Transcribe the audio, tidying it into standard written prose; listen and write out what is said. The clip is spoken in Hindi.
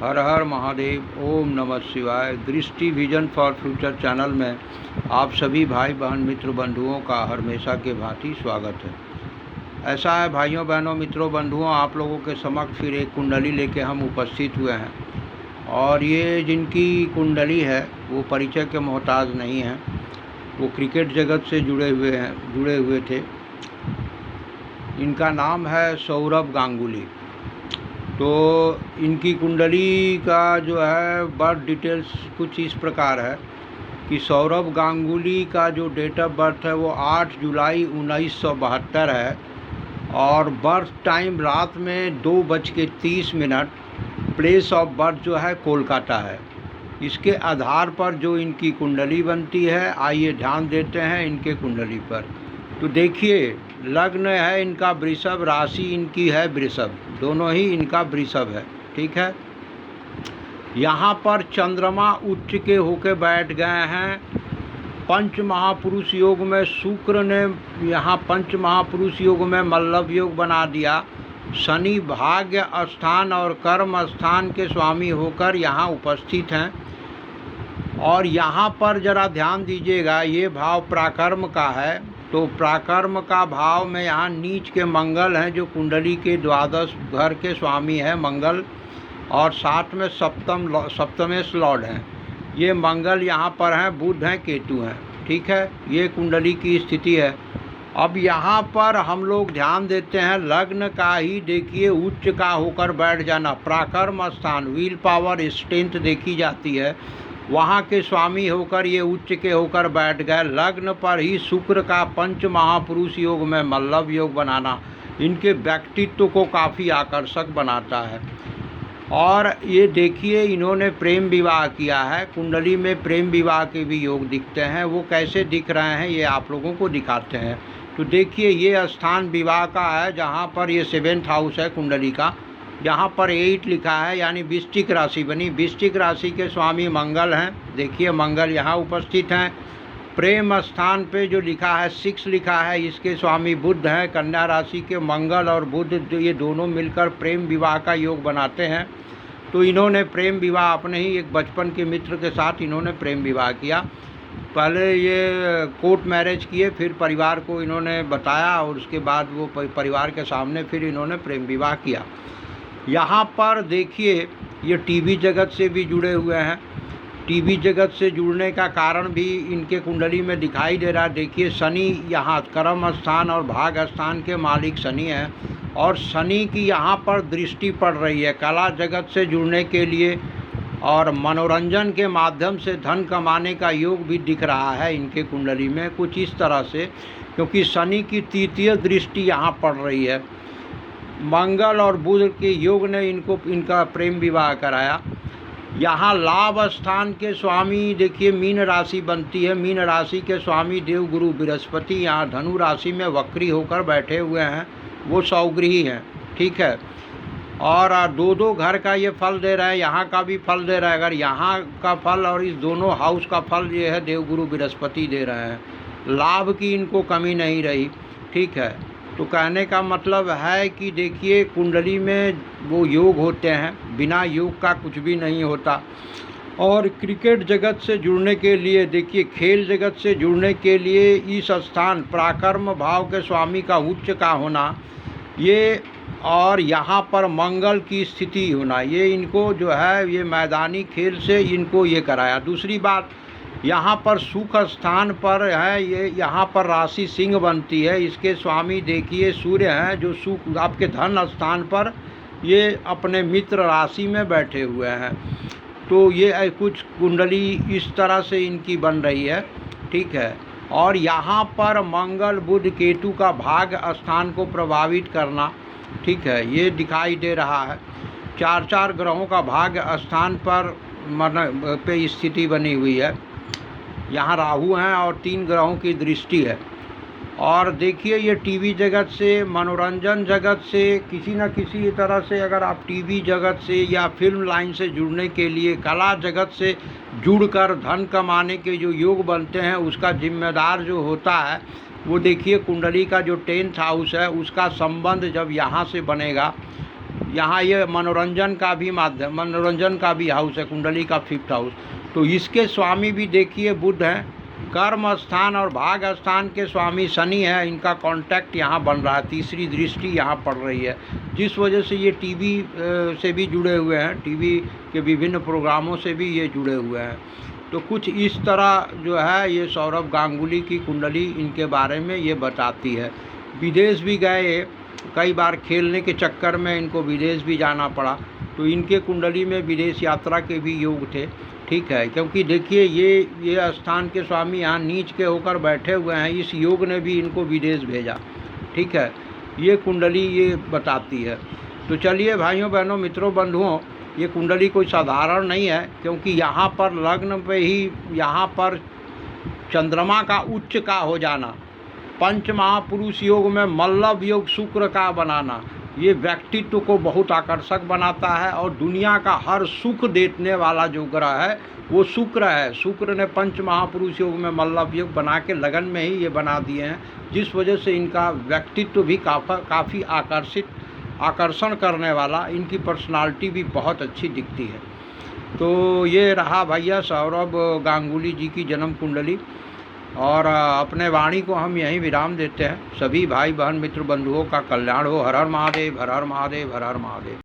हर हर महादेव। ओम नमः शिवाय। दृष्टि विजन फॉर फ्यूचर चैनल में आप सभी भाई बहन मित्र बंधुओं का हमेशा के भांति स्वागत है। ऐसा है भाइयों बहनों मित्रों बंधुओं, आप लोगों के समक्ष फिर एक कुंडली लेके हम उपस्थित हुए हैं। और ये जिनकी कुंडली है वो परिचय के मोहताज नहीं हैं, वो क्रिकेट जगत से जुड़े हुए थे। इनका नाम है सौरभ गांगुली। तो इनकी कुंडली का जो है बर्थ डिटेल्स कुछ इस प्रकार है कि सौरभ गांगुली का जो डेट ऑफ बर्थ है वो 8 जुलाई 1972 है और बर्थ टाइम रात में 2:30। प्लेस ऑफ बर्थ जो है कोलकाता है। इसके आधार पर जो इनकी कुंडली बनती है, आइए ध्यान देते हैं इनके कुंडली पर। तो देखिए, लग्न है इनका वृषभ, राशि इनकी है वृषभ, दोनों ही इनका वृषभ है। ठीक है। यहाँ पर चंद्रमा उच्च के होके बैठ गए हैं। पंच महापुरुष योग में शुक्र ने यहाँ पंच महापुरुष योग में मल्लव योग बना दिया। शनि भाग्य स्थान और कर्म स्थान के स्वामी होकर यहाँ उपस्थित हैं। और यहाँ पर जरा ध्यान दीजिएगा, ये भाव प्राकर्म का है। तो प्राकर्म का भाव में यहाँ नीच के मंगल हैं जो कुंडली के द्वादश घर के स्वामी है मंगल, और साथ में सप्तमेश लॉर्ड हैं। ये मंगल यहाँ पर हैं, बुध हैं, केतु हैं। ठीक है, ये कुंडली की स्थिति है। अब यहाँ पर हम लोग ध्यान देते हैं लग्न का ही। देखिए, उच्च का होकर बैठ जाना, प्राकर्म स्थान व्हील पावर स्ट्रेंथ देखी जाती है, वहाँ के स्वामी होकर ये उच्च के होकर बैठ गए। लग्न पर ही शुक्र का पंच महापुरुष योग में मल्लव योग बनाना इनके व्यक्तित्व को काफ़ी आकर्षक बनाता है। और ये देखिए, इन्होंने प्रेम विवाह किया है। कुंडली में प्रेम विवाह के भी योग दिखते हैं। वो कैसे दिख रहे हैं ये आप लोगों को दिखाते हैं। तो देखिए, ये स्थान विवाह का है जहाँ पर ये 7th हाउस है कुंडली का। यहाँ पर 8 लिखा है, यानी वृश्चिक राशि बनी। वृश्चिक राशि के स्वामी मंगल हैं। देखिए, मंगल यहाँ उपस्थित हैं। प्रेम स्थान पे जो लिखा है 6 लिखा है, इसके स्वामी बुध हैं। कन्या राशि के मंगल और बुध ये दोनों मिलकर प्रेम विवाह का योग बनाते हैं। तो इन्होंने प्रेम विवाह अपने ही एक बचपन के मित्र के साथ इन्होंने प्रेम विवाह किया। पहले ये कोर्ट मैरिज किए, फिर परिवार को इन्होंने बताया और उसके बाद वो परिवार के सामने फिर इन्होंने प्रेम विवाह किया। यहाँ पर देखिए, ये टीवी जगत से भी जुड़े हुए हैं। टीवी जगत से जुड़ने का कारण भी इनके कुंडली में दिखाई दे रहा है। देखिए, शनि यहाँ कर्म स्थान और भाग स्थान के मालिक शनि हैं, और शनि की यहाँ पर दृष्टि पड़ रही है। कला जगत से जुड़ने के लिए और मनोरंजन के माध्यम से धन कमाने का योग भी दिख रहा है इनके कुंडली में कुछ इस तरह से, क्योंकि शनि की तृतीय दृष्टि यहाँ पड़ रही है। मंगल और बुध के योग ने इनका प्रेम विवाह कराया। यहाँ लाभ स्थान के स्वामी देखिए मीन राशि बनती है। मीन राशि के स्वामी देव गुरु बृहस्पति यहाँ धनु राशि में वक्री होकर बैठे हुए हैं, वो सौगृही हैं। ठीक है। और 2-2 घर का ये फल दे रहा है, यहाँ का भी फल दे रहा है। अगर यहाँ का फल और इस दोनों हाउस का फल ये है देवगुरु बृहस्पति दे रहे हैं। लाभ की इनको कमी नहीं रही। ठीक है। तो कहने का मतलब है कि देखिए, कुंडली में वो योग होते हैं, बिना योग का कुछ भी नहीं होता। और क्रिकेट जगत से जुड़ने के लिए देखिए, खेल जगत से जुड़ने के लिए इस स्थान प्राकर्म भाव के स्वामी का उच्च का होना, ये और यहाँ पर मंगल की स्थिति होना, ये इनको जो है ये मैदानी खेल से इनको ये कराया। दूसरी बात, यहाँ पर सुख स्थान पर है, ये यहाँ पर राशि सिंह बनती है। इसके स्वामी देखिए सूर्य हैं, जो सुख आपके धन स्थान पर ये अपने मित्र राशि में बैठे हुए हैं। तो ये कुछ कुंडली इस तरह से इनकी बन रही है। ठीक है। और यहाँ पर मंगल बुध केतु का भाग स्थान को प्रभावित करना, ठीक है, ये दिखाई दे रहा है। 4-4 ग्रहों का भाग स्थान पर पे स्थिति बनी हुई है। यहाँ राहु हैं और 3 ग्रहों की दृष्टि है। और देखिए, ये टीवी जगत से, मनोरंजन जगत से, किसी न किसी तरह से अगर आप टीवी जगत से या फिल्म लाइन से जुड़ने के लिए, कला जगत से जुड़कर धन कमाने के जो योग बनते हैं, उसका जिम्मेदार जो होता है वो देखिए कुंडली का जो 10th हाउस है उसका संबंध जब यहाँ से बनेगा, यहाँ ये मनोरंजन का भी माध्यम, मनोरंजन का भी हाउस है, कुंडली का 5th हाउस। तो इसके स्वामी भी देखिए बुध हैं, कर्म स्थान और भाग स्थान के स्वामी शनि है। इनका कांटेक्ट यहाँ बन रहा है, तीसरी दृष्टि यहाँ पड़ रही है, जिस वजह से ये टीवी से भी जुड़े हुए हैं, टीवी के विभिन्न प्रोग्रामों से भी ये जुड़े हुए हैं। तो कुछ इस तरह जो है ये सौरभ गांगुली की कुंडली इनके बारे में ये बताती है। विदेश भी गए, कई बार खेलने के चक्कर में इनको विदेश भी जाना पड़ा, तो इनके कुंडली में विदेश यात्रा के भी योग थे। ठीक है, क्योंकि देखिए ये स्थान के स्वामी यहाँ नीच के होकर बैठे हुए हैं, इस योग ने भी इनको विदेश भेजा। ठीक है, ये कुंडली ये बताती है। तो चलिए भाइयों बहनों मित्रों बंधुओं, ये कुंडली कोई साधारण नहीं है, क्योंकि यहाँ पर लग्न पे ही यहाँ पर चंद्रमा का उच्च का हो जाना, पंच महापुरुष योग में मल्लव योग शुक्र का बनाना, ये व्यक्तित्व को बहुत आकर्षक बनाता है। और दुनिया का हर सुख देने वाला जो ग्रह है वो शुक्र है। शुक्र ने पंच महापुरुष योग में मल्लव योग बना के लगन में ही ये बना दिए हैं, जिस वजह से इनका व्यक्तित्व भी काफ़ी आकर्षण करने वाला, इनकी पर्सनालिटी भी बहुत अच्छी दिखती है। तो ये रहा भैया सौरभ गांगुली जी की जन्म कुंडली। और अपने वाणी को हम यहीं विराम देते हैं। सभी भाई बहन मित्र बंधुओं का कल्याण हो। हर हर महादेव, हर हर महादेव, हर हर महादेव।